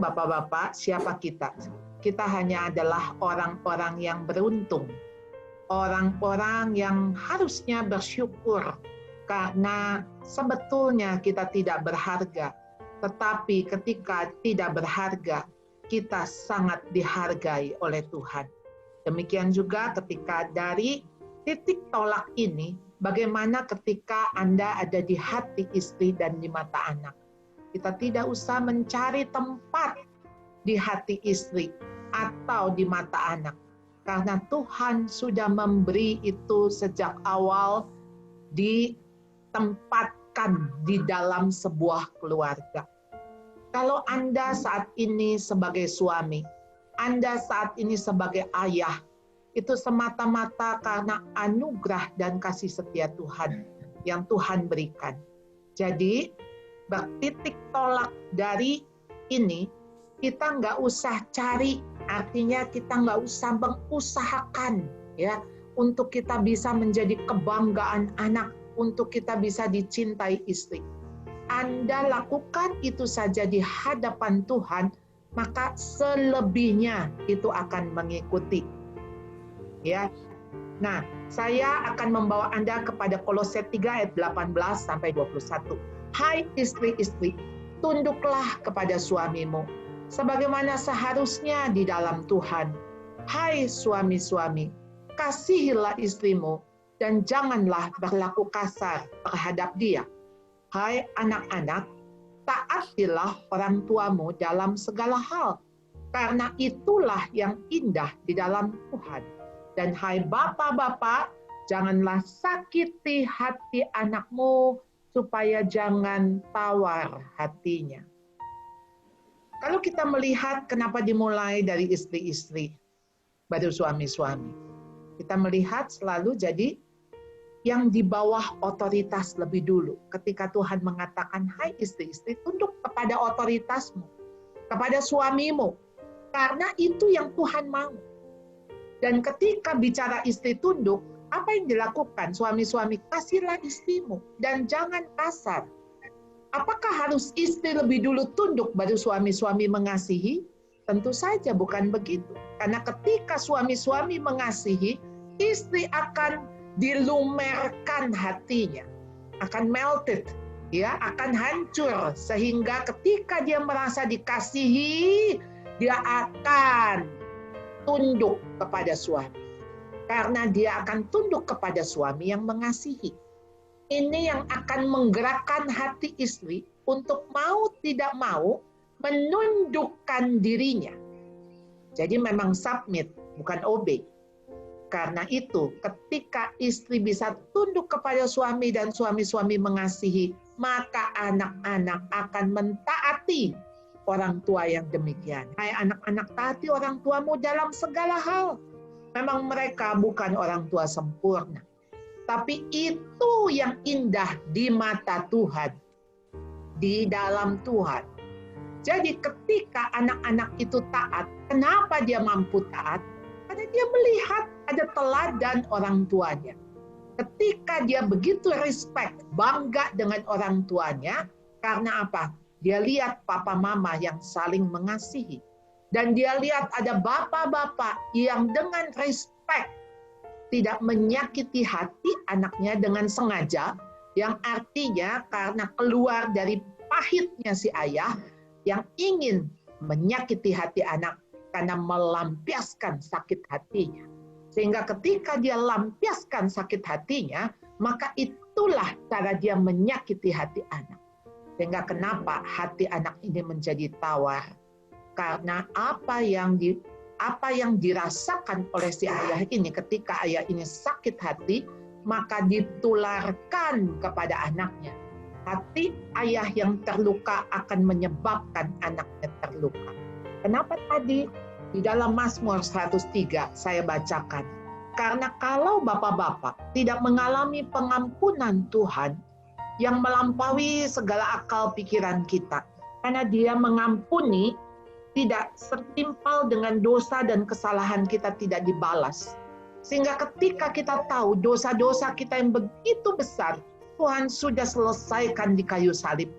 Bapak-bapak, siapa kita? Kita hanya adalah orang-orang yang beruntung. Orang-orang yang harusnya bersyukur karena sebetulnya kita tidak berharga. Tetapi ketika tidak berharga, kita sangat dihargai oleh Tuhan. Demikian juga ketika dari titik tolak ini, bagaimana ketika Anda ada di hati istri dan di mata anak. Kita tidak usah mencari tempat di hati istri atau di mata anak. Karena Tuhan sudah memberi itu sejak awal ditempatkan di dalam sebuah keluarga. Kalau Anda saat ini sebagai suami, Anda saat ini sebagai ayah, itu semata-mata karena anugerah dan kasih setia Tuhan yang Tuhan berikan. Jadi, titik tolak dari ini, kita nggak usah cari, artinya kita nggak usah mengusahakan ya untuk kita bisa menjadi kebanggaan anak, untuk kita bisa dicintai istri. Anda lakukan itu saja di hadapan Tuhan, maka selebihnya itu akan mengikuti. Ya. Nah, saya akan membawa Anda kepada Kolose 3 ayat 18 sampai 21. Hai istri-istri, tunduklah kepada suamimu, sebagaimana seharusnya di dalam Tuhan. Hai suami-suami, kasihilah istrimu, dan janganlah berlaku kasar terhadap dia. Hai anak-anak, taatilah orang tuamu dalam segala hal, karena itulah yang indah di dalam Tuhan. Dan hai bapak-bapak, janganlah sakiti hati anakmu, supaya jangan tawar hatinya. Kalau kita melihat kenapa dimulai dari istri-istri, baru suami-suami. Kita melihat selalu jadi yang di bawah otoritas lebih dulu. Ketika Tuhan mengatakan, hai istri-istri, tunduk kepada otoritasmu, kepada suamimu. Karena itu yang Tuhan mau. Dan ketika bicara istri tunduk, apa yang dilakukan? Suami-suami, kasihlah istrimu dan jangan kasar. Apakah harus istri lebih dulu tunduk baru suami-suami mengasihi? Tentu saja bukan begitu. Karena ketika suami-suami mengasihi, istri akan dilumerkan hatinya, akan melted, ya, akan hancur, sehingga ketika dia merasa dikasihi, dia akan tunduk kepada suami. Karena dia akan tunduk kepada suami yang mengasihi. Ini yang akan menggerakkan hati istri untuk mau tidak mau menundukkan dirinya. Jadi memang submit, bukan obey. Karena itu ketika istri bisa tunduk kepada suami dan suami-suami mengasihi, maka anak-anak akan mentaati orang tua yang demikian. Hai anak-anak, taati orang tuamu dalam segala hal. Memang mereka bukan orang tua sempurna. Tapi itu yang indah di mata Tuhan. Di dalam Tuhan. Jadi ketika anak-anak itu taat, kenapa dia mampu taat? Karena dia melihat ada teladan orang tuanya. Ketika dia begitu respect, bangga dengan orang tuanya, karena apa? Dia lihat papa mama yang saling mengasihi. Dan dia lihat ada bapak-bapak yang dengan respect tidak menyakiti hati anaknya dengan sengaja, yang artinya karena keluar dari pahitnya si ayah yang ingin menyakiti hati anak karena melampiaskan sakit hatinya. Sehingga ketika dia lampiaskan sakit hatinya, maka itulah cara dia menyakiti hati anak. Sehingga kenapa hati anak ini menjadi tawar? Karena apa yang dirasakan oleh si ayah ini, ketika ayah ini sakit hati, maka ditularkan kepada anaknya. Hati ayah yang terluka akan menyebabkan anaknya terluka. Kenapa tadi di dalam Mazmur 103 saya bacakan? Karena kalau bapak-bapak tidak mengalami pengampunan Tuhan, yang melampaui segala akal pikiran kita. Karena Dia mengampuni, tidak setimpal dengan dosa dan kesalahan kita tidak dibalas. Sehingga ketika kita tahu dosa-dosa kita yang begitu besar, Tuhan sudah selesaikan di kayu salib.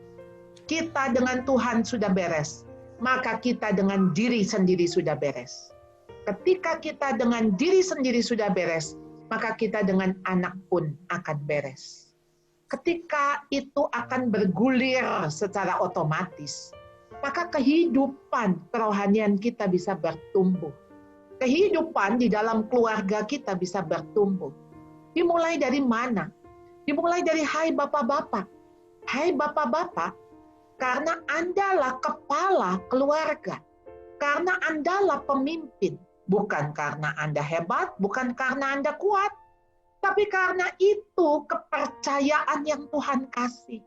Kita dengan Tuhan sudah beres, maka kita dengan diri sendiri sudah beres. Ketika kita dengan diri sendiri sudah beres, maka kita dengan anak pun akan beres. Ketika itu akan bergulir secara otomatis, maka kehidupan kerohanian kita bisa bertumbuh. Kehidupan di dalam keluarga kita bisa bertumbuh. Dimulai dari mana? Dimulai dari hai bapak-bapak. Hai bapak-bapak, karena Andalah kepala keluarga. Karena Andalah pemimpin. Bukan karena Anda hebat, bukan karena Anda kuat. Tapi karena itu kepercayaan yang Tuhan kasih.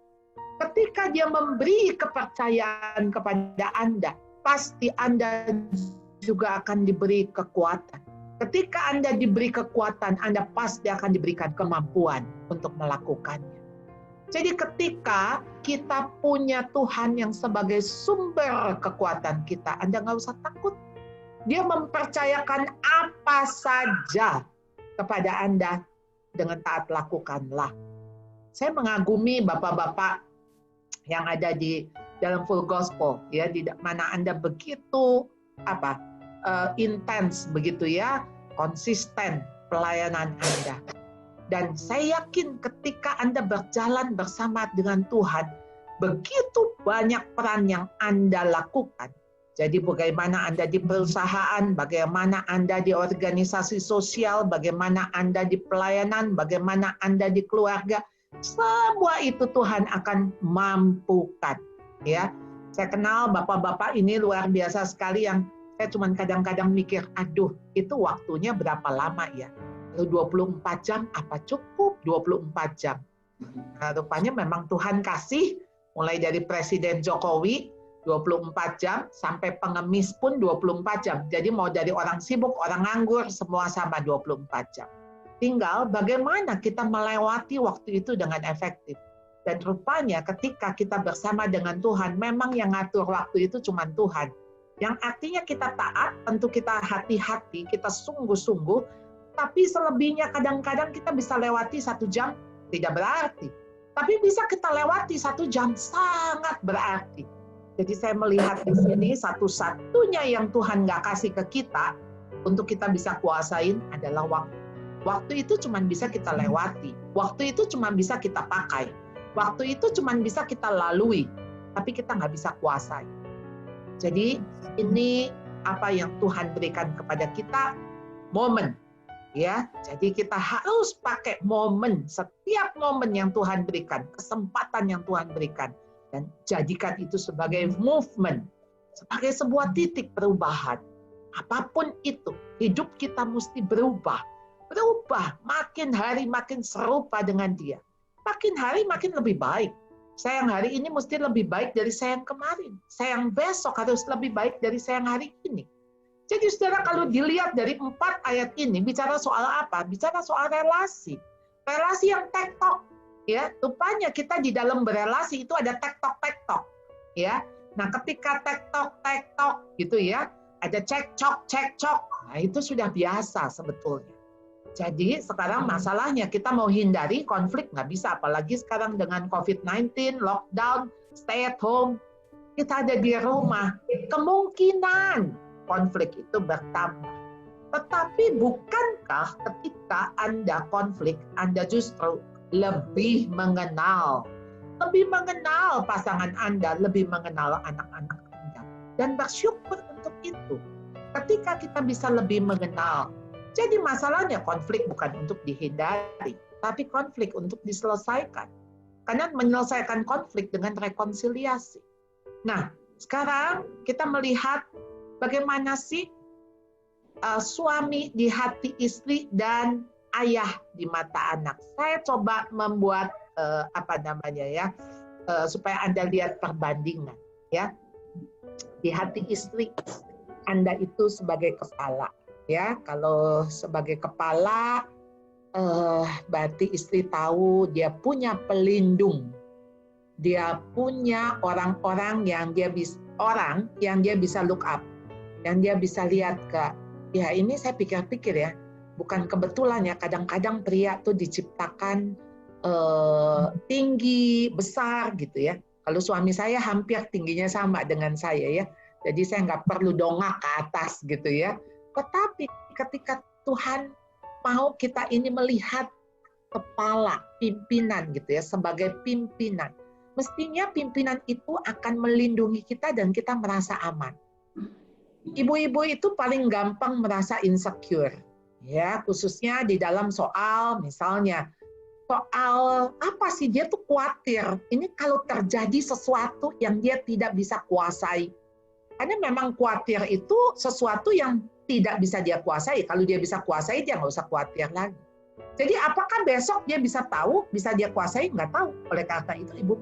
Ketika Dia memberi kepercayaan kepada Anda, pasti Anda juga akan diberi kekuatan. Ketika Anda diberi kekuatan, Anda pasti akan diberikan kemampuan untuk melakukannya. Jadi ketika kita punya Tuhan yang sebagai sumber kekuatan kita, Anda nggak usah takut. Dia mempercayakan apa saja kepada Anda, dengan taat lakukanlah. Saya mengagumi bapak-bapak yang ada di dalam full gospel, ya, di mana Anda begitu intens begitu ya, konsisten pelayanan Anda. Dan saya yakin ketika Anda berjalan bersama dengan Tuhan, begitu banyak peran yang Anda lakukan. Jadi bagaimana Anda di perusahaan, bagaimana Anda di organisasi sosial, bagaimana Anda di pelayanan, bagaimana Anda di keluarga, semua itu Tuhan akan mampukan. Ya, saya kenal bapak-bapak ini luar biasa sekali yang saya cuma kadang-kadang mikir, aduh, itu waktunya berapa lama ya? 24 jam, apa cukup 24 jam? Nah, rupanya memang Tuhan kasih, mulai dari Presiden Jokowi, 24 jam, sampai pengemis pun 24 jam. Jadi mau dari orang sibuk, orang nganggur, semua sama 24 jam. Tinggal bagaimana kita melewati waktu itu dengan efektif. Dan rupanya ketika kita bersama dengan Tuhan, memang yang ngatur waktu itu cuma Tuhan. Yang artinya kita taat, tentu kita hati-hati, kita sungguh-sungguh, tapi selebihnya kadang-kadang kita bisa lewati 1 jam, tidak berarti. Tapi bisa kita lewati 1 jam, sangat berarti. Jadi saya melihat di sini, satu-satunya yang Tuhan nggak kasih ke kita, untuk kita bisa kuasain adalah waktu. Waktu itu cuma bisa kita lewati, waktu itu cuma bisa kita pakai, waktu itu cuma bisa kita lalui, tapi kita nggak bisa kuasai. Jadi ini apa yang Tuhan berikan kepada kita, momen, ya. Jadi kita harus pakai momen, setiap momen yang Tuhan berikan, kesempatan yang Tuhan berikan, dan jadikan itu sebagai movement, sebagai sebuah titik perubahan. Apapun itu, hidup kita mesti berubah, makin hari makin serupa dengan Dia, makin hari makin lebih baik. Saya yang hari ini mesti lebih baik dari saya yang kemarin. Saya yang besok harus lebih baik dari saya yang hari ini. Jadi saudara, kalau dilihat dari 4 ayat ini, bicara soal apa? Bicara soal relasi. Relasi yang tektok. Ya, rupanya kita di dalam berelasi itu ada tektok-tektok. Ya, nah ketika tektok-tektok gitu ya, ada cekcok. Nah itu sudah biasa sebetulnya. Jadi sekarang masalahnya kita mau hindari konflik nggak bisa, apalagi sekarang dengan COVID-19, lockdown, stay at home, kita ada di rumah, kemungkinan konflik itu bertambah. Tetapi bukankah ketika Anda konflik, Anda justru lebih mengenal pasangan Anda, lebih mengenal anak-anak Anda, dan bersyukur untuk itu. Ketika kita bisa lebih mengenal, jadi masalahnya konflik bukan untuk dihindari, tapi konflik untuk diselesaikan. Karena menyelesaikan konflik dengan rekonsiliasi. Nah, sekarang kita melihat bagaimana sih suami di hati istri dan ayah di mata anak. Saya coba membuat supaya Anda lihat perbandingan, ya. Di hati istri, Anda itu sebagai kepala. Ya, kalau sebagai kepala, berarti istri tahu dia punya pelindung, dia punya orang-orang yang dia bisa look up, yang dia bisa lihat ke. Ya ini saya pikir-pikir ya, bukan kebetulan ya, kadang-kadang pria tuh diciptakan tinggi, besar gitu ya. Kalau suami saya hampir tingginya sama dengan saya ya, jadi saya nggak perlu dongak ke atas gitu ya. Tetapi ketika Tuhan mau kita ini melihat kepala, pimpinan gitu ya, sebagai pimpinan, mestinya pimpinan itu akan melindungi kita dan kita merasa aman. Ibu-ibu itu paling gampang merasa insecure, ya, khususnya di dalam soal, misalnya, soal apa sih, dia tuh khawatir, ini kalau terjadi sesuatu yang dia tidak bisa kuasai. Karena memang khawatir itu sesuatu yang tidak bisa dia kuasai. Kalau dia bisa kuasai, dia nggak usah khawatir lagi. Jadi apakah besok dia bisa tahu, bisa dia kuasai? Nggak tahu. Oleh karena itu, ibu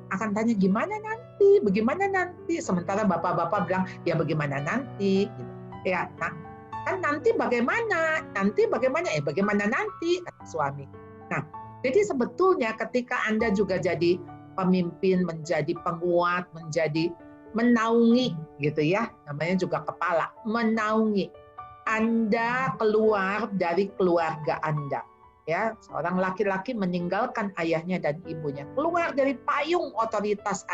akan tanya gimana nanti, bagaimana nanti. Sementara bapak-bapak bilang ya bagaimana nanti. Gitu. Ya, nah, kan nanti bagaimana? Nanti bagaimana? Bagaimana nanti? Kata suami. Nah, jadi sebetulnya ketika Anda juga jadi pemimpin, menjadi penguat, menjadi menaungi, gitu ya, namanya juga kepala, menaungi. Anda keluar dari keluarga Anda. Ya, seorang laki-laki meninggalkan ayahnya dan ibunya, keluar dari payung otoritas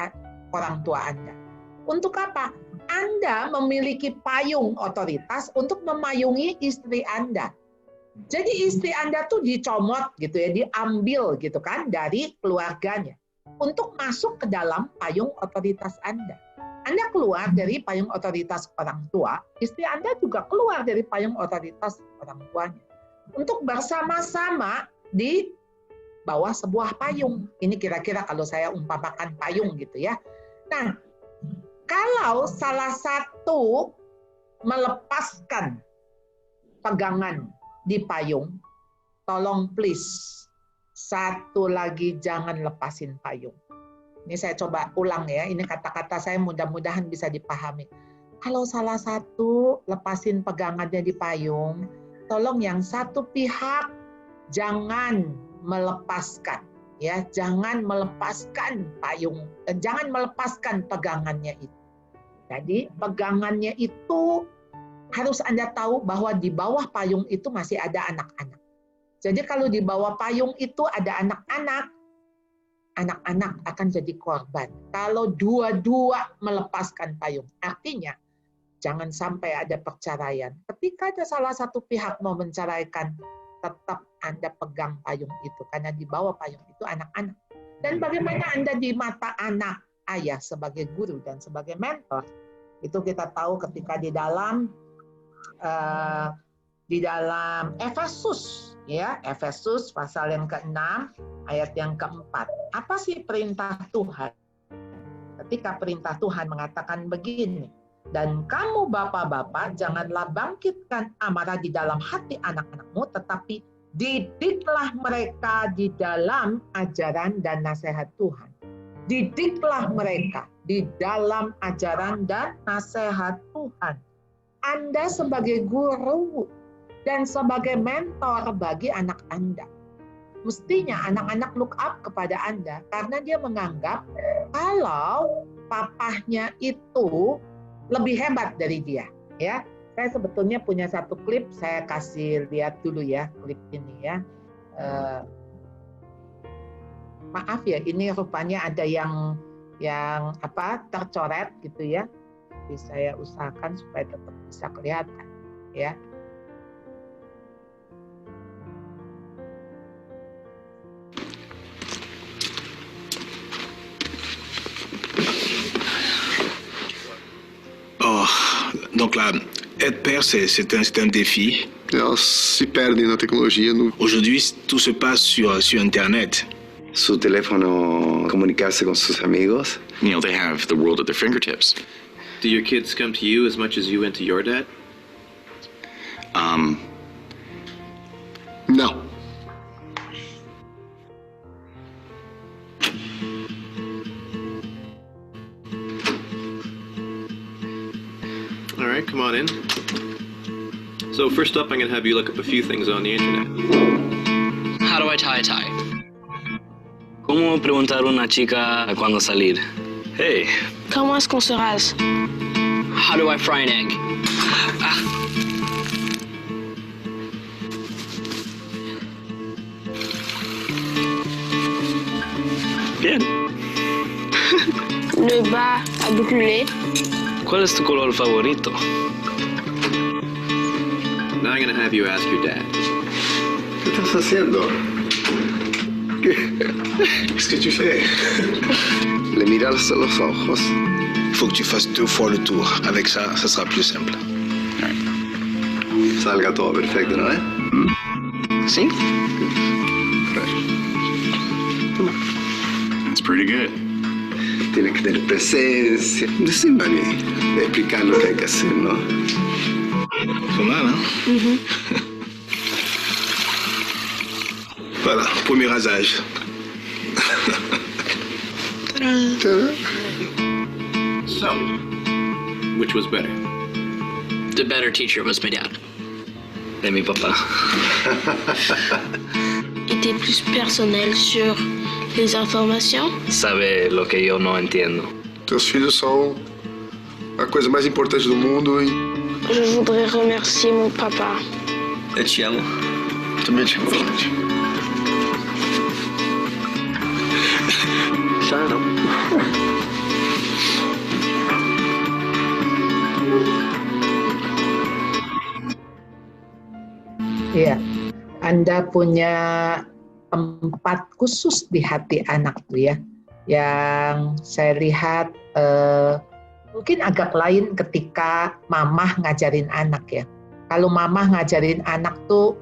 orang tua Anda. Untuk apa? Anda memiliki payung otoritas untuk memayungi istri Anda. Jadi istri Anda tuh dicomot gitu ya, diambil gitu kan dari keluarganya untuk masuk ke dalam payung otoritas Anda. Anda keluar dari payung otoritas orang tua, istri Anda juga keluar dari payung otoritas orang tuanya. Untuk bersama-sama di bawah sebuah payung. Ini kira-kira kalau saya umpamakan payung gitu ya. Nah, kalau salah satu melepaskan pegangan di payung, tolong please, satu lagi jangan lepasin payung. Ini saya coba ulang ya, ini kata-kata saya mudah-mudahan bisa dipahami. Kalau salah satu lepasin pegangannya di payung, tolong yang satu pihak jangan melepaskan, ya, jangan melepaskan payung, jangan melepaskan pegangannya itu. Jadi pegangannya itu harus Anda tahu bahwa di bawah payung itu masih ada anak-anak. Jadi kalau di bawah payung itu ada anak-anak, anak-anak akan jadi korban. Kalau dua-dua melepaskan payung, artinya jangan sampai ada perceraian. Ketika ada salah satu pihak mau menceraikan, tetap Anda pegang payung itu. Karena di bawah payung itu anak-anak. Dan bagaimana Anda di mata anak, ayah sebagai guru dan sebagai mentor, itu kita tahu ketika di dalam Efesus, ya, Efesus pasal yang ke-6, ayat yang ke-4. Apa sih perintah Tuhan? Ketika perintah Tuhan mengatakan begini, dan kamu bapak-bapak janganlah bangkitkan amarah di dalam hati anak-anakmu, tetapi didiklah mereka di dalam ajaran dan nasihat Tuhan. Didiklah mereka di dalam ajaran dan nasihat Tuhan. Anda sebagai guru dan sebagai mentor bagi anak Anda. Mestinya anak-anak look up kepada Anda karena dia menganggap kalau papahnya itu lebih hebat dari dia, ya. Saya sebetulnya punya satu klip, saya kasih lihat dulu ya klip ini ya. Maaf ya, ini rupanya ada yang tercoret gitu ya. Jadi saya usahakan supaya tetap bisa kelihatan, ya. Oh, donc là, être père, c'est un défi. Elas se perdem na tecnologia. Aujourd'hui, tout se passe sur Internet. Su teléfono, comunicarse con sus amigos. You know, they have the world at their fingertips. Do your kids come to you as much as you went to your dad? No. All right, come on in. So first up, I'm going to have you look up a few things on the internet. How do I tie a tie? ¿Cómo como preguntar a una chica cuándo salir. Hey. Comment est-ce qu'on se rase? How do I fry an egg? Bien. Le bas a brûlé. ¿Cuál es tu color favorito? Now I'm gonna have you ask your dad. ¿Qué estás haciendo? Qu'est-ce que tu fais? Le miras a los ojos. Il faut que tu fasses 2 fois le tour. Avec ça, ça sera plus simple. Salga todo perfecto, ¿no? ¿Sí? It's pretty good. Tienes que tener presencia. Decime a mí, explicar lo que hay que hacer, ¿no? Pas mal, hein? Voilà, premier rasage. So, which was better? The better teacher was my dad. De mi papá. Était plus personnel sur les informations. Sabe lo que yo no entiendo. Teus filhos são a coisa mais importante do mundo e Je voudrais remercier mon papa. Eu te amo. Também te amo. Iya, Anda punya tempat khusus di hati anak tuh ya, yang saya lihat mungkin agak lain ketika mamah ngajarin anak ya. Kalau mamah ngajarin anak tuh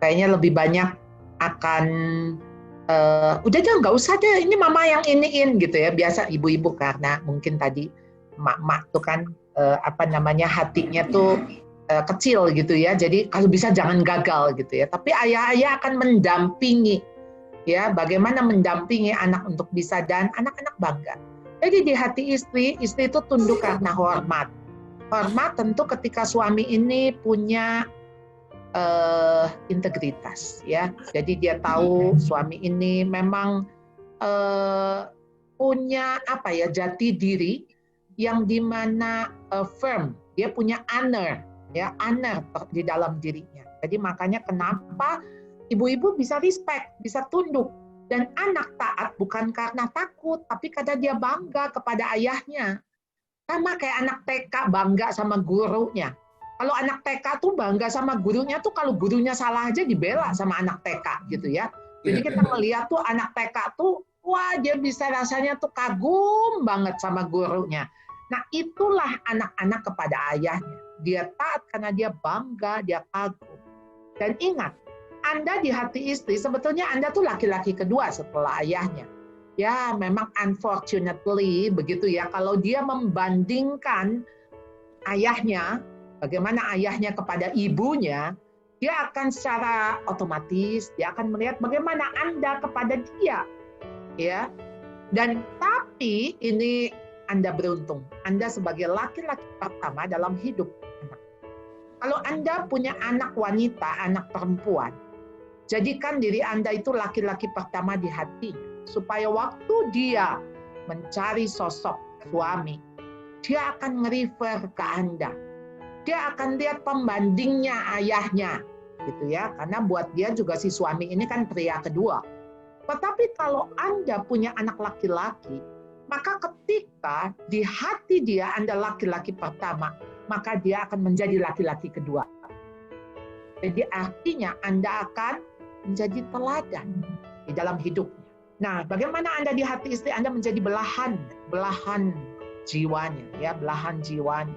kayaknya lebih banyak akan udah deh nggak usah deh, ini mama yang iniin gitu ya. Biasa ibu-ibu karena mungkin tadi mak tuh kan hatinya tuh kecil gitu ya, jadi kalau bisa jangan gagal gitu ya. Tapi ayah-ayah akan mendampingi ya, bagaimana mendampingi anak untuk bisa, dan anak-anak bangga. Jadi di hati istri itu tunduk karena hormat. Hormat tentu ketika suami ini punya integritas ya. Jadi dia tahu suami ini memang punya jati diri yang dimana firm, dia punya honor di dalam dirinya. Jadi makanya kenapa ibu-ibu bisa respect, bisa tunduk, dan anak taat bukan karena takut, tapi karena dia bangga kepada ayahnya. Sama kayak anak TK bangga sama gurunya. Kalau anak TK tuh bangga sama gurunya tuh kalau gurunya salah aja dibela sama anak TK gitu ya. Jadi kita melihat tuh anak TK tuh wah dia bisa rasanya tuh kagum banget sama gurunya. Nah itulah anak-anak kepada ayahnya. Dia taat karena dia bangga, dia kagum. Dan ingat, Anda di hati istri sebetulnya Anda tuh laki-laki kedua setelah ayahnya. Ya memang unfortunately begitu ya, kalau dia membandingkan ayahnya, bagaimana ayahnya kepada ibunya, dia akan secara otomatis dia akan melihat bagaimana Anda kepada dia, ya. Dan tapi ini Anda beruntung, Anda sebagai laki-laki pertama dalam hidup anak. Kalau Anda punya anak wanita, anak perempuan, jadikan diri Anda itu laki-laki pertama di hatinya, supaya waktu dia mencari sosok suami, dia akan nge-refer ke Anda. Dia akan lihat pembandingnya ayahnya, gitu ya. Karena buat dia juga si suami ini kan pria kedua. Tetapi kalau Anda punya anak laki-laki, maka ketika di hati dia Anda laki-laki pertama, maka dia akan menjadi laki-laki kedua. Jadi artinya Anda akan menjadi teladan di dalam hidupnya. Nah, bagaimana Anda di hati istri Anda menjadi belahan jiwanya, ya, belahan jiwanya.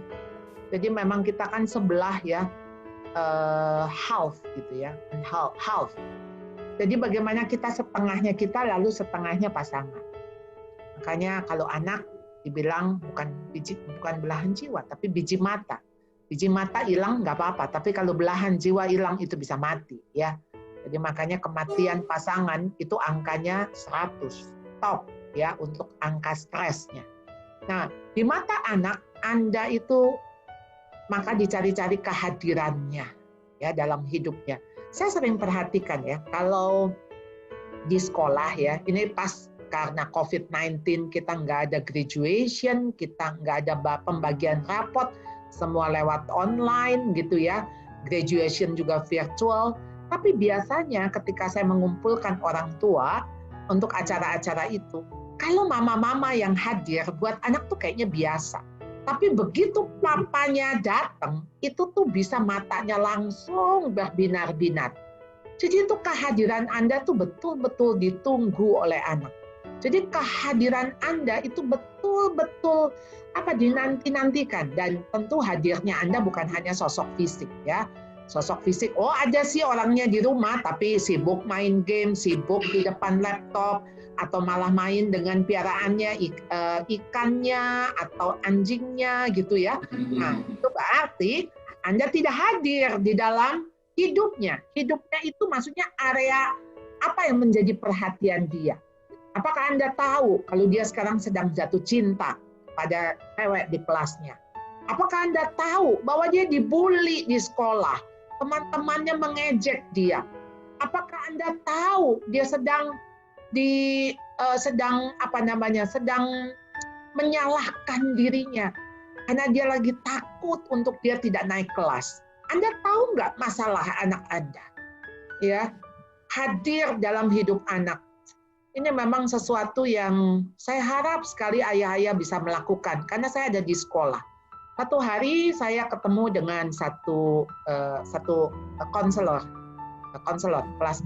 Jadi memang kita kan sebelah ya, half gitu ya, half. Jadi bagaimana kita setengahnya kita, lalu setengahnya pasangan. Makanya kalau anak dibilang bukan belahan jiwa, tapi biji mata. Biji mata hilang nggak apa-apa, tapi kalau belahan jiwa hilang itu bisa mati ya. Jadi makanya kematian pasangan itu angkanya 100 top ya untuk angka stresnya. Nah di mata anak Anda itu maka dicari-cari kehadirannya ya dalam hidupnya. Saya sering perhatikan ya kalau di sekolah ya, ini pas karena COVID-19 kita nggak ada graduation, kita nggak ada pembagian rapot, semua lewat online gitu ya. Graduation juga virtual. Tapi biasanya ketika saya mengumpulkan orang tua untuk acara-acara itu, kalau mama-mama yang hadir buat anak tuh kayaknya biasa. Tapi begitu papanya datang, itu tuh bisa matanya langsung berbinar-binar. Jadi itu kehadiran Anda tuh betul-betul ditunggu oleh anak. Jadi kehadiran Anda itu betul-betul dinanti-nantikan, dan tentu hadirnya Anda bukan hanya sosok fisik ya. Sosok fisik, oh ada sih orangnya di rumah tapi sibuk main game, sibuk di depan laptop, atau malah main dengan piaraannya, ikannya atau anjingnya gitu ya. Nah, itu berarti Anda tidak hadir di dalam hidupnya. Hidupnya itu maksudnya area apa yang menjadi perhatian dia. Apakah Anda tahu kalau dia sekarang sedang jatuh cinta pada cewek di kelasnya? Apakah Anda tahu bahwa dia dibully di sekolah? Teman-temannya mengejek dia. Apakah Anda tahu dia sedang menyalahkan dirinya karena dia lagi takut untuk dia tidak naik kelas? Anda tahu nggak masalah anak Anda? Ya, hadir dalam hidup anak. Ini memang sesuatu yang saya harap sekali ayah-ayah bisa melakukan, karena saya ada di sekolah. Satu hari saya ketemu dengan satu konselor kelas,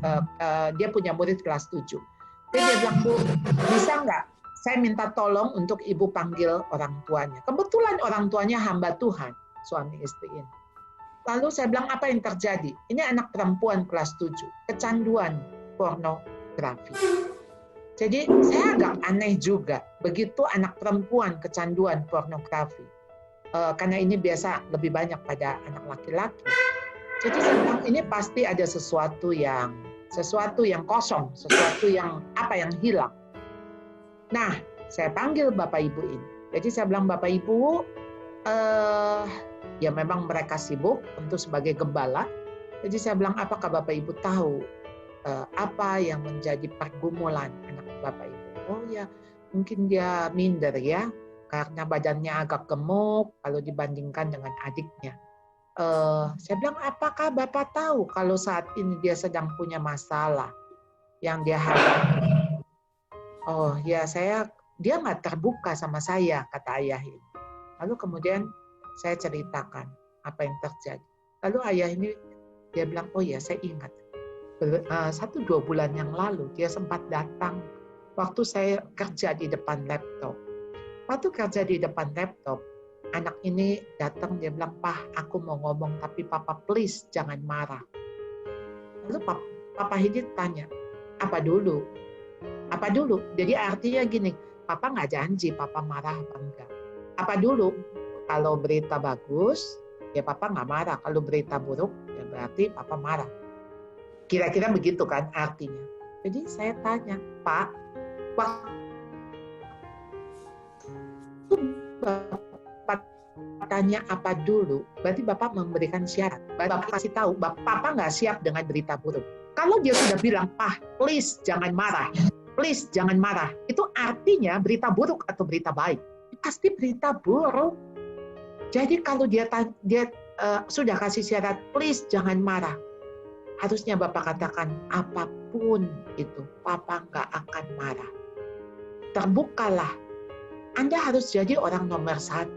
dia punya murid kelas 7. Dia bilang, Bu, bisa nggak saya minta tolong untuk ibu panggil orang tuanya. Kebetulan orang tuanya hamba Tuhan, suami istri ini. Lalu saya bilang, apa yang terjadi? Ini anak perempuan kelas 7, kecanduan pornografi. Jadi saya agak aneh juga, begitu anak perempuan kecanduan pornografi. Karena ini biasa lebih banyak pada anak laki-laki. Jadi saya bilang, ini pasti ada sesuatu yang kosong, sesuatu yang hilang. Nah, saya panggil Bapak Ibu ini. Jadi saya bilang, Bapak Ibu, ya memang mereka sibuk, tentu sebagai gembala. Jadi saya bilang, apakah Bapak Ibu tahu apa yang menjadi pergumulan anak Bapak Ibu? Oh ya, mungkin dia minder ya, karena badannya agak gemuk kalau dibandingkan dengan adiknya. Saya bilang, apakah Bapak tahu kalau saat ini dia sedang punya masalah yang dia hadapi? Oh ya, dia nggak terbuka sama saya, kata ayah ini. Lalu kemudian saya ceritakan apa yang terjadi. Lalu ayah ini dia bilang, oh ya saya ingat. 1-2 bulan yang lalu dia sempat datang waktu saya kerja di depan laptop. Waktu kerja di depan laptop, anak ini datang, dia bilang, Pak, aku mau ngomong, tapi Papa please jangan marah. Lalu Papa Hidit tanya, apa dulu? Apa dulu? Jadi artinya gini, Papa nggak janji Papa marah apa enggak. Apa dulu? Kalau berita bagus, ya Papa nggak marah. Kalau berita buruk, ya berarti Papa marah. Kira-kira begitu kan artinya. Jadi saya tanya, Pak, waktu Bapak tanya apa dulu, berarti Bapak memberikan syarat. Bapak kasih tahu, Papa nggak siap dengan berita buruk. Kalau dia sudah bilang, Pak, please jangan marah, please jangan marah, itu artinya berita buruk atau berita baik? Pasti berita buruk. Jadi kalau dia sudah kasih syarat, please jangan marah, harusnya Bapak katakan, apapun itu, Papa nggak akan marah. Terbukalah. Anda harus jadi orang nomor 1.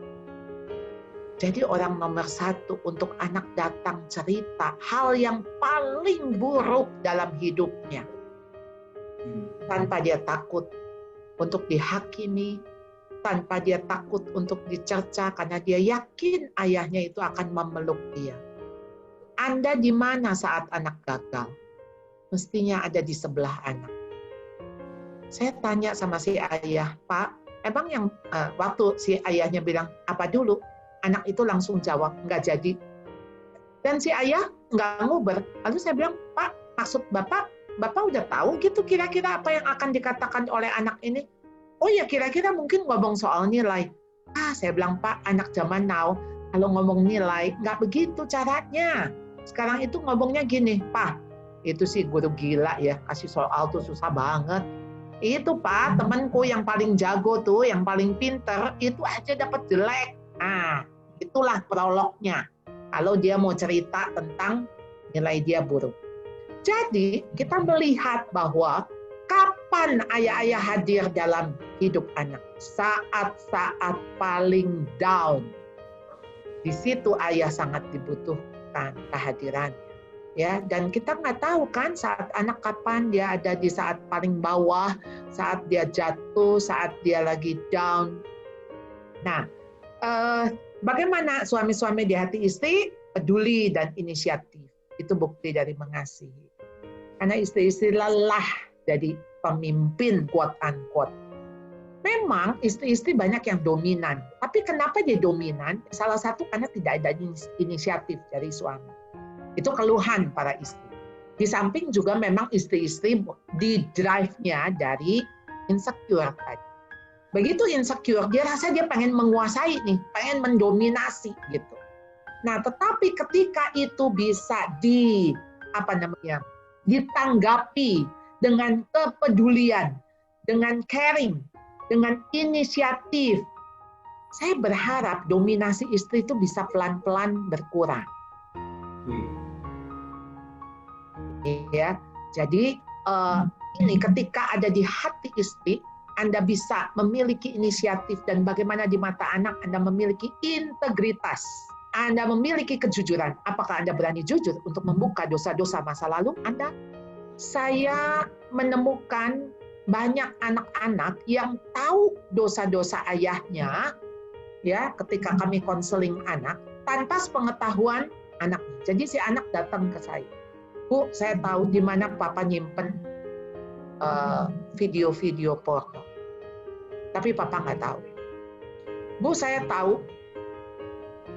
Jadi orang nomor 1 untuk anak datang cerita hal yang paling buruk dalam hidupnya. Tanpa dia takut untuk dihakimi, tanpa dia takut untuk dicerca, karena dia yakin ayahnya itu akan memeluk dia. Anda di mana saat anak gagal? Mestinya ada di sebelah anak. Saya tanya sama si ayah, Pak, emang yang waktu si ayahnya bilang, apa dulu? Anak itu langsung jawab, nggak jadi. Dan si ayah nggak nguber. Lalu saya bilang, Pak, maksud Bapak udah tahu gitu kira-kira apa yang akan dikatakan oleh anak ini? Oh ya, kira-kira mungkin ngomong soal nilai. Saya bilang, Pak, anak zaman now, kalau ngomong nilai, nggak begitu caranya. Sekarang itu ngomongnya gini, Pak, itu sih guru gila ya, kasih soal tuh susah banget. Itu Pak, temanku yang paling jago tuh, yang paling pinter, itu aja dapat jelek. Nah, itulah prolognya. Kalau dia mau cerita tentang nilai dia buruk. Jadi, kita melihat bahwa kapan ayah-ayah hadir dalam hidup anak? Saat-saat paling down. Di situ ayah sangat dibutuhkan kehadiran. Ya, dan kita nggak tahu kan saat anak kapan dia ada di saat paling bawah, saat dia jatuh, saat dia lagi down. Nah, bagaimana suami-suami di hati istri? Peduli dan inisiatif. Itu bukti dari mengasihi. Karena istri-istri lelah jadi pemimpin, quote unquote. Memang istri-istri banyak yang dominan. Tapi kenapa dia dominan? Salah satu karena tidak ada inisiatif dari suami. Itu keluhan para istri. Di samping juga memang istri-istri di drive-nya dari insecure tadi. Begitu insecure, dia rasa dia pengen menguasai nih, pengen mendominasi gitu. Nah, tetapi ketika itu bisa ditanggapi dengan kepedulian, dengan caring, dengan inisiatif, saya berharap dominasi istri itu bisa pelan-pelan berkurang. Ya, jadi ini ketika ada di hati istri, Anda bisa memiliki inisiatif dan bagaimana di mata anak Anda memiliki integritas, Anda memiliki kejujuran. Apakah Anda berani jujur untuk membuka dosa-dosa masa lalu Anda? Saya menemukan banyak anak-anak yang tahu dosa-dosa ayahnya, ya, ketika kami konseling anak tanpa sepengetahuan anak. Jadi si anak datang ke saya. Bu, saya tahu di mana Papa nyimpen video-video porno. Tapi Papa nggak tahu. Bu, saya tahu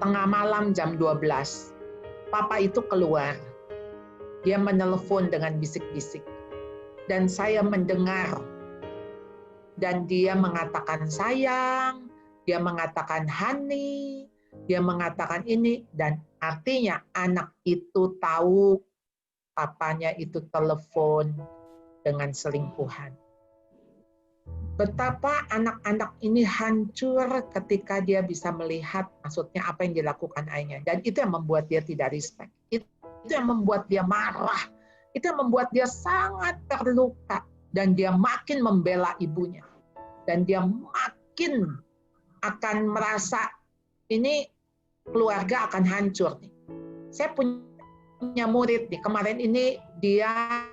tengah malam jam 12, Papa itu keluar. Dia menelepon dengan bisik-bisik. Dan saya mendengar. Dan dia mengatakan sayang, dia mengatakan honey, dia mengatakan ini. Dan artinya anak itu tahu papanya itu telepon dengan selingkuhan. Betapa anak-anak ini hancur ketika dia bisa melihat maksudnya apa yang dilakukan ayahnya. Dan itu yang membuat dia tidak respect. Itu yang membuat dia marah. Itu yang membuat dia sangat terluka. Dan dia makin membela ibunya. Dan dia makin akan merasa ini keluarga akan hancur nih. Saya punya murid nih, kemarin ini dia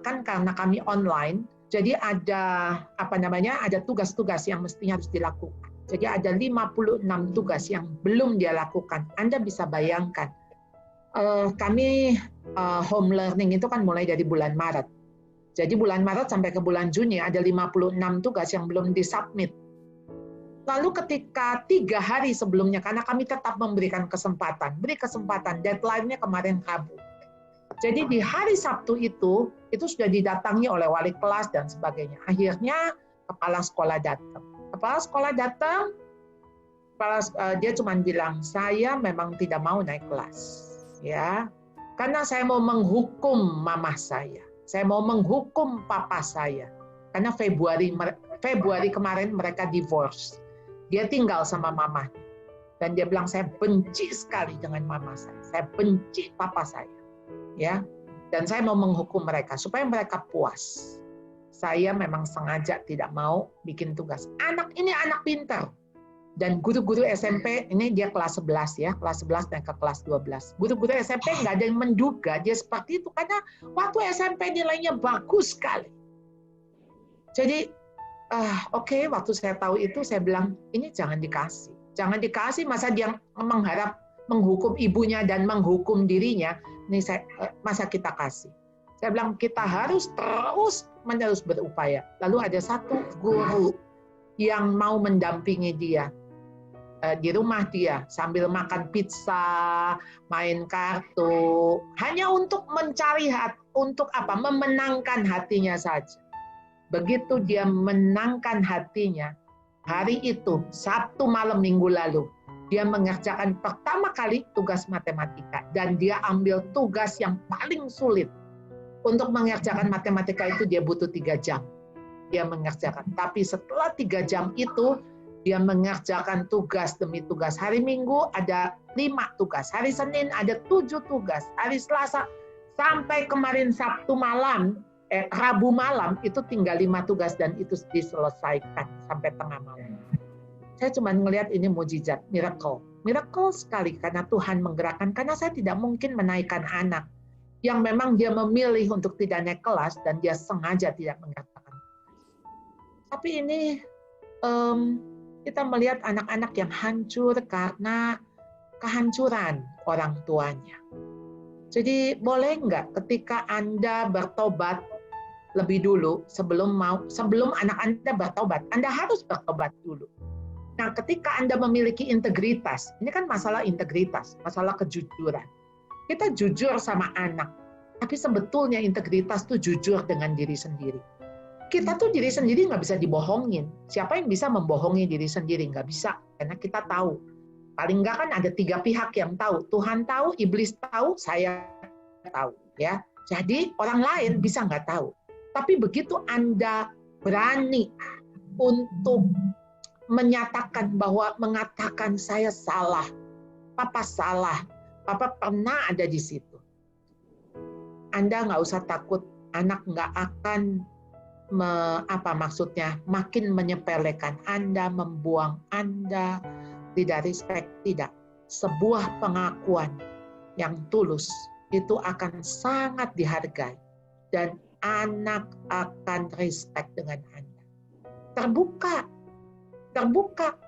kan karena kami online, jadi ada ada tugas-tugas yang mestinya harus dilakukan. Jadi ada 56 tugas yang belum dia lakukan. Anda bisa bayangkan, kami home learning itu kan mulai dari bulan Maret. Jadi bulan Maret sampai ke bulan Juni ada 56 tugas yang belum disubmit. Lalu ketika 3 hari sebelumnya, karena kami tetap memberikan kesempatan, deadline-nya kemarin Rabu. Jadi di hari Sabtu itu sudah didatangi oleh wali kelas dan sebagainya. Akhirnya kepala sekolah datang. Dia cuma bilang, saya memang tidak mau naik kelas, ya, karena saya mau menghukum mama saya mau menghukum papa saya, karena Februari kemarin mereka divorce. Dia tinggal sama mama. Dan dia bilang, saya benci sekali dengan mama saya benci papa saya. Ya. Dan saya mau menghukum mereka supaya mereka puas. Saya memang sengaja tidak mau bikin tugas. Anak ini anak pintar. Dan guru-guru SMP, ini dia kelas 11 ya, kelas 11 dan ke kelas 12. Guru-guru SMP nggak ada yang menduga dia seperti itu, karena waktu SMP nilainya bagus sekali. Jadi, Oke, waktu saya tahu itu saya bilang, ini jangan dikasih, masa dia mengharap menghukum ibunya dan menghukum dirinya, ini masa kita kasih. Saya bilang kita harus terus-menerus berupaya. Lalu ada satu guru yang mau mendampingi dia di rumah dia sambil makan pizza, main kartu, hanya untuk mencari memenangkan hatinya saja. Begitu dia menangkan hatinya, hari itu, Sabtu malam minggu lalu, dia mengerjakan pertama kali tugas matematika. Dan dia ambil tugas yang paling sulit. Untuk mengerjakan matematika itu dia butuh 3 jam. dia mengerjakan. Tapi setelah 3 jam itu, dia mengerjakan tugas demi tugas. Hari Minggu ada 5 tugas, hari Senin ada 7 tugas, hari Selasa sampai kemarin Sabtu malam, Rabu malam itu tinggal 5 tugas dan itu diselesaikan sampai tengah malam. Saya cuma ngelihat ini mujizat, miracle sekali karena Tuhan menggerakkan. Karena saya tidak mungkin menaikkan anak yang memang dia memilih untuk tidak naik kelas dan dia sengaja tidak mengerjakan. Tapi ini kita melihat anak-anak yang hancur karena kehancuran orang tuanya. Jadi boleh nggak ketika Anda bertobat lebih dulu sebelum anak Anda bertobat, Anda harus bertobat dulu. Nah, ketika Anda memiliki integritas, ini kan masalah integritas, masalah kejujuran. Kita jujur sama anak, tapi sebetulnya integritas itu jujur dengan diri sendiri. Kita tuh diri sendiri nggak bisa dibohongin. Siapa yang bisa membohongi diri sendiri? Nggak bisa, karena kita tahu. Paling nggak kan ada 3 pihak yang tahu. Tuhan tahu, iblis tahu, saya tahu. Ya, jadi orang lain bisa nggak tahu. Tapi begitu Anda berani untuk mengatakan saya salah, Papa salah, Papa pernah ada di situ. Anda nggak usah takut, anak nggak akan makin menyepelekan Anda, membuang Anda, tidak respect, tidak. Sebuah pengakuan yang tulus itu akan sangat dihargai dan anak akan respect dengan Anda. Terbuka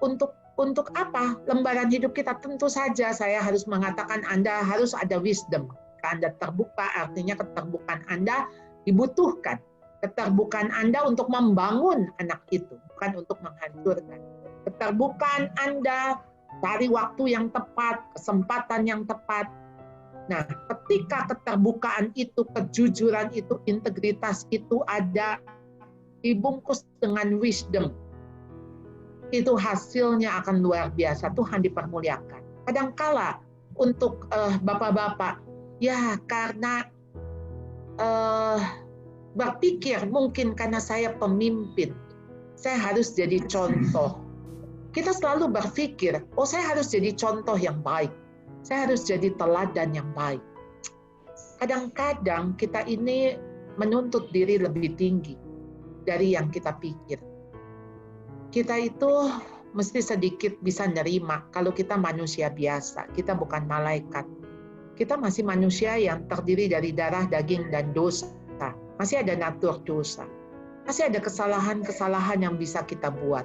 untuk apa? Lembaran hidup kita tentu saja saya harus mengatakan Anda harus ada wisdom. Anda terbuka artinya keterbukaan Anda dibutuhkan. Keterbukaan Anda untuk membangun anak itu, bukan untuk menghancurkan. Keterbukaan Anda cari waktu yang tepat, kesempatan yang tepat. Nah, ketika keterbukaan itu, kejujuran itu, integritas itu ada dibungkus dengan wisdom, itu hasilnya akan luar biasa. Tuhan dipermuliakan. Kadangkala untuk bapak-bapak, ya karena berpikir mungkin karena saya pemimpin, saya harus jadi contoh. Kita selalu berpikir, oh saya harus jadi contoh yang baik. Saya harus jadi teladan yang baik. Kadang-kadang kita ini menuntut diri lebih tinggi dari yang kita pikir. Kita itu mesti sedikit bisa nerima kalau kita manusia biasa, kita bukan malaikat. Kita masih manusia yang terdiri dari darah, daging, dan dosa. Masih ada natur dosa. Masih ada kesalahan-kesalahan yang bisa kita buat.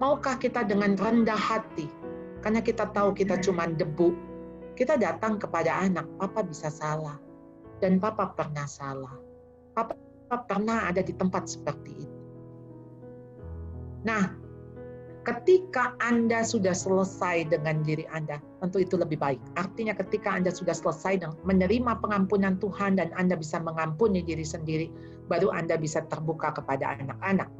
Maukah kita dengan rendah hati, karena kita tahu kita cuma debu, kita datang kepada anak, Papa bisa salah. Dan Papa pernah salah. Papa pernah ada di tempat seperti itu. Nah, ketika Anda sudah selesai dengan diri Anda, tentu itu lebih baik. Artinya ketika Anda sudah selesai dengan menerima pengampunan Tuhan dan Anda bisa mengampuni diri sendiri, baru Anda bisa terbuka kepada anak-anak.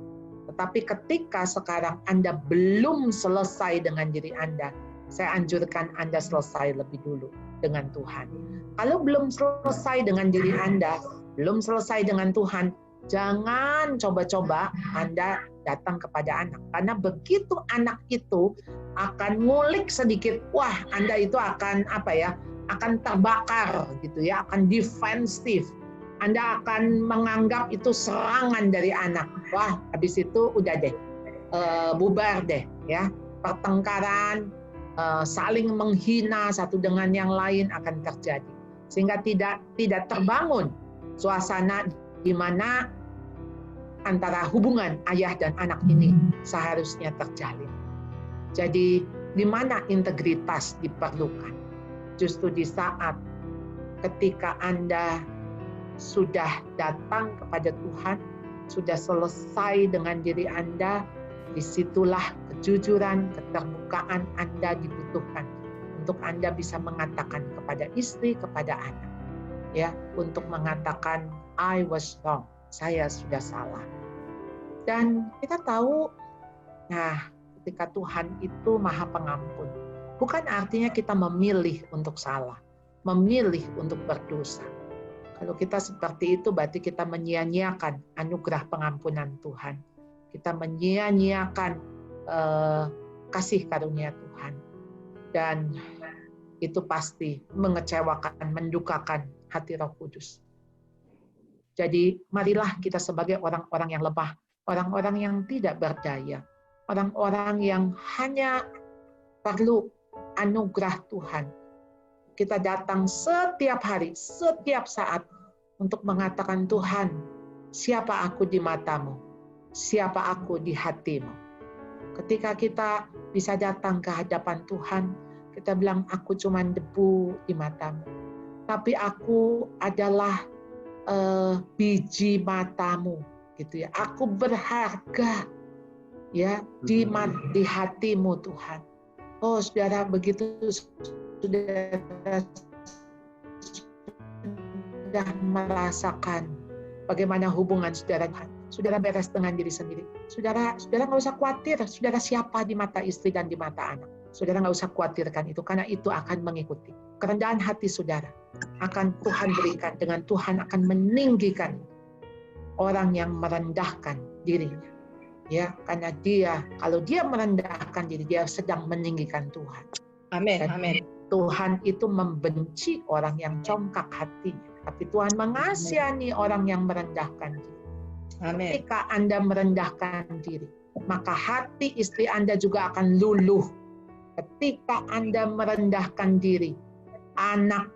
Tetapi ketika sekarang Anda belum selesai dengan diri Anda, saya anjurkan Anda selesai lebih dulu dengan Tuhan. Kalau belum selesai dengan diri Anda, belum selesai dengan Tuhan, jangan coba-coba Anda datang kepada anak. Karena begitu anak itu akan ngulik sedikit, wah Anda itu akan akan terbakar gitu ya, akan defensif. Anda akan menganggap itu serangan dari anak. Wah, habis itu udah deh, bubar deh ya. Pertengkaran, saling menghina satu dengan yang lain akan terjadi. Sehingga tidak terbangun suasana di mana antara hubungan ayah dan anak ini seharusnya terjalin. Jadi di mana integritas diperlukan? Justru di saat ketika Anda sudah datang kepada Tuhan, sudah selesai dengan diri Anda, disitulah kejujuran, keterbukaan Anda dibutuhkan untuk Anda bisa mengatakan kepada istri, kepada anak, ya, untuk mengatakan I was wrong. Saya sudah salah. Dan kita tahu, nah, ketika Tuhan itu Maha Pengampun, bukan artinya kita memilih untuk salah, memilih untuk berdosa. Kalau kita seperti itu, berarti kita menyia-nyiakan anugerah pengampunan Tuhan. Kita menyia-nyiakan kasih karunia Tuhan. Dan itu pasti mengecewakan, mendukakan hati Roh Kudus. Jadi marilah kita sebagai orang-orang yang lemah, orang-orang yang tidak berdaya, orang-orang yang hanya perlu anugerah Tuhan. Kita datang setiap hari, setiap saat untuk mengatakan, Tuhan, siapa aku di matamu? Siapa aku di hatimu? Ketika kita bisa datang ke hadapan Tuhan, kita bilang, aku cuma debu di matamu. Tapi aku adalah biji matamu, gitu ya. Aku berharga, ya, di hatimu Tuhan. Oh, saudara, begitu sudah merasakan bagaimana hubungan saudara, saudara beres dengan diri sendiri. Saudara nggak usah khawatir, saudara siapa di mata istri dan di mata anak. Saudara nggak usah khawatirkan itu, karena itu akan mengikuti. Kerendahan hati saudara akan Tuhan berikan, dengan Tuhan akan meninggikan orang yang merendahkan dirinya. Ya, karena kalau dia merendahkan diri, dia sedang meninggikan Tuhan. Amin, Dan amin. Tuhan itu membenci orang yang congkak hatinya, tapi Tuhan mengasihani orang yang merendahkan diri. Amin. Ketika Anda merendahkan diri, maka hati istri Anda juga akan luluh. Ketika Anda merendahkan diri, anak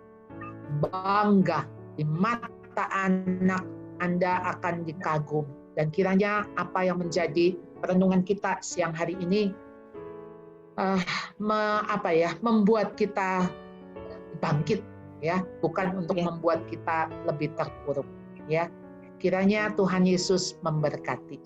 bangga, di mata anak Anda akan dikagumi. Dan kiranya apa yang menjadi renungan kita siang hari ini membuat kita bangkit, ya, bukan untuk membuat kita lebih terpuruk, ya. Kiranya Tuhan Yesus memberkati.